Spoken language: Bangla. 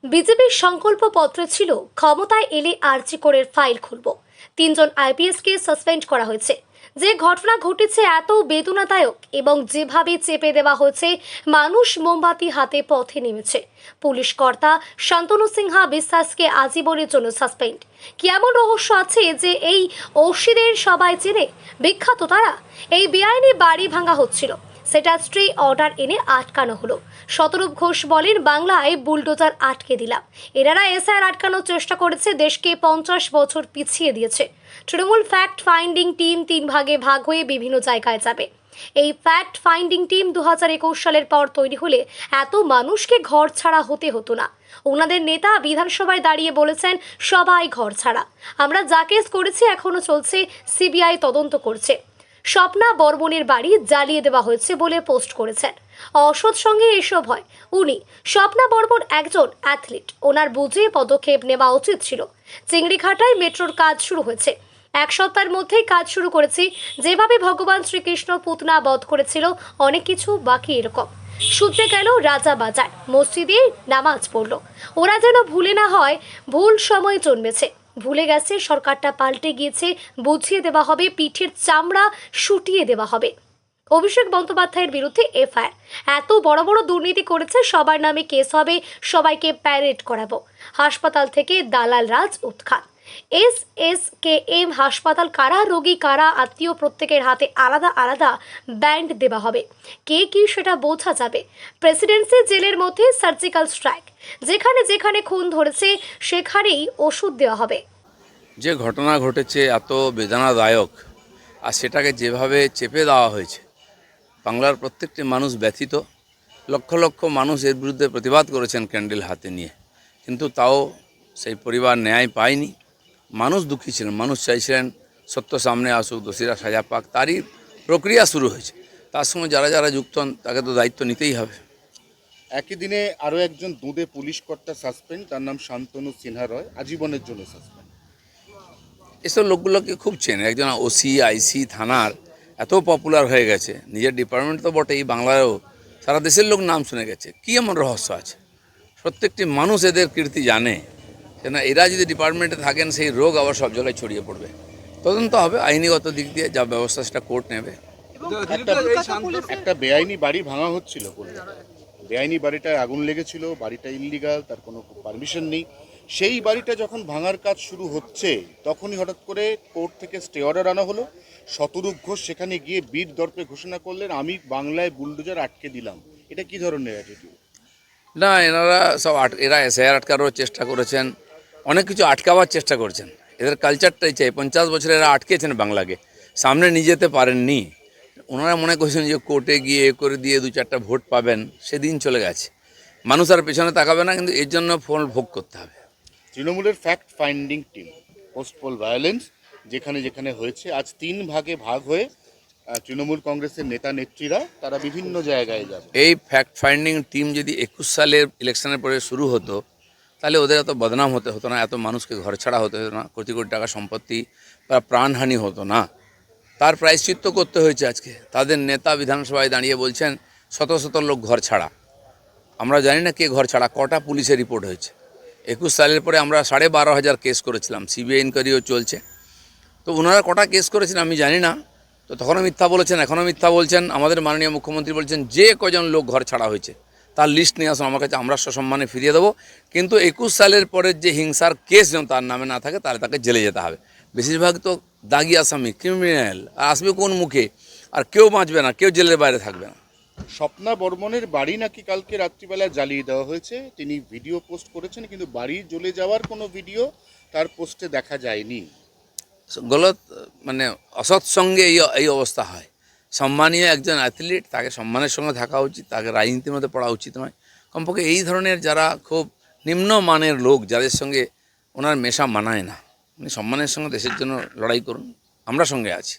বিজেপির সংকল্প পত্রে ছিল ক্ষমতায় এলে আরজি করের ফাইল খুলব। তিনজন আইপিএসকে সাসপেন্ড করা হয়েছে। যে ঘটনা ঘটেছে এত বেদনাদায়ক এবং যেভাবে চেপে দেওয়া হয়েছে, মানুষ মোমবাতি হাতে পথে নেমেছে। পুলিশ কর্তা শান্তনু সিনহা বিশ্বাসকে আজীবনের জন্য সাসপেন্ড। কি এমন রহস্য আছে যে এই অসিদের সবাই চেনে? বিখ্যাত তারা। এই বেআইনি বাড়ি ভাঙা হচ্ছিল, সেটা স্ট্রে অর্ডার এনে আটকানো হলো। শতরূপ ঘোষ বলেন, বাংলায় বুলডোজার আটকে দিলাম। এনারা এসআইআর আটকানোর চেষ্টা করেছে, দেশকে 50 বছর পিছিয়ে দিয়েছে। তৃণমূল ফ্যাক্ট ফাইন্ডিং টিম 3 ভাগে ভাগ হয়ে বিভিন্ন জায়গায় যাবে। এই ফ্যাক্ট ফাইন্ডিং টিম 2021 সালের পর তৈরি হলে এত মানুষকে ঘর ছাড়া হতে হতো না। ওনাদের নেতা বিধানসভায় দাঁড়িয়ে বলেছেন, সবাই ঘর ছাড়া। আমরা যা কেস করেছি এখনো চলছে, সিবিআই তদন্ত করছে। স্বপ্না বর্মনের বাড়ি জ্বালিয়ে দেওয়া হয়েছে বলে পোস্ট করেছেন। অসৎ সঙ্গে এসব হয়। উনি স্বপ্না বর্মন একজন অ্যাথলিট, ওনার বুঝে পদক্ষেপ নেওয়া উচিত ছিল। চিংড়িঘাটায় মেট্রোর কাজ শুরু হয়েছে, 1 সপ্তাহের মধ্যেই কাজ শুরু করেছি। যেভাবে ভগবান শ্রীকৃষ্ণ পুতনা বধ করেছিল, অনেক কিছু বাকি এরকম। সূত্রে গেল রাজা বাজার মসজিদে নামাজ পড়লো। ওরা যেন ভুলে না হয়, ভুল সময় জন্মেছে, ভুলে গেছে সরকারটা পাল্টে গিয়েছে, বুঝিয়ে দেওয়া হবে, পিঠের চামড়া শুটিয়ে দেওয়া হবে। অভিষেক বন্দ্যোপাধ্যায়ের বিরুদ্ধে এফআইআর। এত বড় বড় দুর্নীতি করেছে, সবার নামে কেস হবে, সবাইকে প্যারেড করাবো। হাসপাতাল থেকে দালাল রাজ উৎখাত। এসএসকেএম হাসপাতাল কারা রোগী কারা আত্মীয় প্রত্যেকের হাতে আলাদা আলাদা ব্যান্ড দেওয়া হবে। কে কি সেটা বোঝা যাবে। প্রেসিডেন্সি জেলের মধ্যে সার্জিক্যাল স্ট্রাইক, যেখানে যেখানে খুন ধরেছে সেখানেই ওষুধ দেওয়া হবে। যে ঘটনা ঘটেছে এত বেদনাদায়ক, আর সেটাকে যেভাবে চেপে দেওয়া হয়েছে, বাংলার প্রত্যেকটি মানুষ ব্যথিত। লক্ষ লক্ষ মানুষ এর বিরুদ্ধে প্রতিবাদ করেছেন ক্যান্ডেল হাতে নিয়ে, কিন্তু তাও সেই পরিবার ন্যায় পায়নি। মানুষ দুঃখী ছিলেন, মানুষ চাইছিলেন সত্য সামনে আসুক, দোষীরা সাজা পাক। তারই প্রক্রিয়া শুরু হয়েছে। তার সঙ্গে যারা যারা যুক্ত হন তাকে তো দায়িত্ব নিতেই হবে। একই দিনে আরও একজন দুঁদে পুলিশ কর্তা সাসপেন্ড, তার নাম শান্তনু সিনহা রয়, আজীবনের জন্য সাসপেন্ড। এসব লোকগুলোকে খুব চেনে। একজন ওসি আইসি থানার এত পপুলার হয়ে গেছে, নিজের ডিপার্টমেন্ট তো বটেই, বাংলায়ও সারা দেশের লোক নাম শুনে গেছে। কী এমন রহস্য আছে? প্রত্যেকটি মানুষ এদের কীর্তি জানে, কেন এরা যদি ডিপার্টমেন্টে থাকেন সেই রোগ আবার সব জায়গায় ছড়িয়ে পড়বে। তদন্ত হবে আইনিগত দিক দিয়ে, যা ব্যবস্থা সেটা কোর্ট নেবে। একটা বেআইনি বাড়ি ভাঙা হচ্ছিল, বেআইনি বাড়িটায় আগুন লেগেছিল, বাড়িটা ইললিগাল, তার কোনো পারমিশন নেই। সেই বাড়িটা যখন ভাঙার কাজ শুরু হচ্ছে, তখনই হঠাৎ করে কোর্ট থেকে স্টে অর্ডার আনা হলো। শতরূপ ঘোষ সেখানে গিয়ে বীর দর্পে ঘোষণা করলেন, আমি বাংলায় বুলডোজার আটকে দিলাম। এটা কি ধরনের অ্যাটিটিউড? না, এনারা সব এরা এসআইআর আটকানোর চেষ্টা করেছেন, অনেক কিছু আটকাবার চেষ্টা করছেন। এদের কালচারটাই চাই। 50 বছরে এরা আটকেছেন বাংলাকে, সামনে নিয়ে যেতে পারেননি। ওনারা মনে করছেন যে কোর্টে গিয়ে করে দিয়ে 2-4টা ভোট পাবেন, সেদিন চলে গেছে। মানুষ আর পেছনে তাকাবে না, কিন্তু এর জন্য ফল ভোগ করতে হবে। তৃণমূলের fact finding team post pole violence যেখানে যেখানে হয়েছে, আজ 3 ভাগে ভাগ হয়ে তৃণমূল কংগ্রেসের নেতা নেত্রীরা তারা বিভিন্ন জায়গায় যাবে। এই ফ্যাক্ট ফাইন্ডিং টিম যদি 21 সালের ইলেকশনের পরে শুরু হতো, তাহলে ওদের এত বদনাম হতে হতো না, এত মানুষকে ঘর ছাড়া হতে হতো না, কোটি কোটি টাকা সম্পত্তি বা প্রাণহানি হতো না। তার প্রায়শ্চিত্ত করতে হয়েছে আজকে। তাদের নেতা বিধানসভায় দাঁড়িয়ে বলছেন শত শত লোক ঘর ছাড়া। আমরা জানি না কে ঘর ছাড়া, কটা পুলিশের রিপোর্ট হয়েছে। 21 সালের পরে আমরা 12,500 কেস করেছিলাম, সিবিআই ইনকোয়ারিও চলছে। তো ওনারা কটা কেস করেছেন আমি জানি না। তো তখনও মিথ্যা বলেছেন, এখনও মিথ্যা বলছেন। আমাদের মাননীয় মুখ্যমন্ত্রী বলছেন যে কজন লোক ঘর ছাড়া হয়েছে তার লিস্ট নিয়ে আসুন আমার কাছে, আমরা সসম্মানে ফিরিয়ে দেবো। কিন্তু 21 সালের পরের যে হিংসার কেস যেন তার নামে না থাকে, তাহলে তাকে জেলে যেতে হবে। বেশিরভাগ তো দাগি আসামি, ক্রিমিনাল। আর আসবে কোন মুখে? আর কেউ বাঁচবে না, কেউ জেলের বাইরে থাকবে না। স্বপ্না বর্মনের বাড়ি নাকি কালকে রাত্রিবেলা জ্বালিয়ে দেওয়া হয়েছে, তিনি ভিডিও পোস্ট করেছেন, কিন্তু বাড়ি জ্বলে যাওয়ার কোনো ভিডিও তার পোস্টে দেখা যায়নি। গলত, মানে অসৎ সঙ্গে এই অবস্থা হয়। সম্মানীয় একজন অ্যাথলিট, তাকে সম্মানের সঙ্গে থাকা উচিত, তাকে রাজনীতির মধ্যে পড়া উচিত নয়। কমপক্ষে এই ধরনের যারা খুব নিম্নমানের লোক, যাদের সঙ্গে ওনার মেশা মানায় না, উনি সম্মানের সঙ্গে দেশের জন্য লড়াই করুন, আমরা সঙ্গে আছি।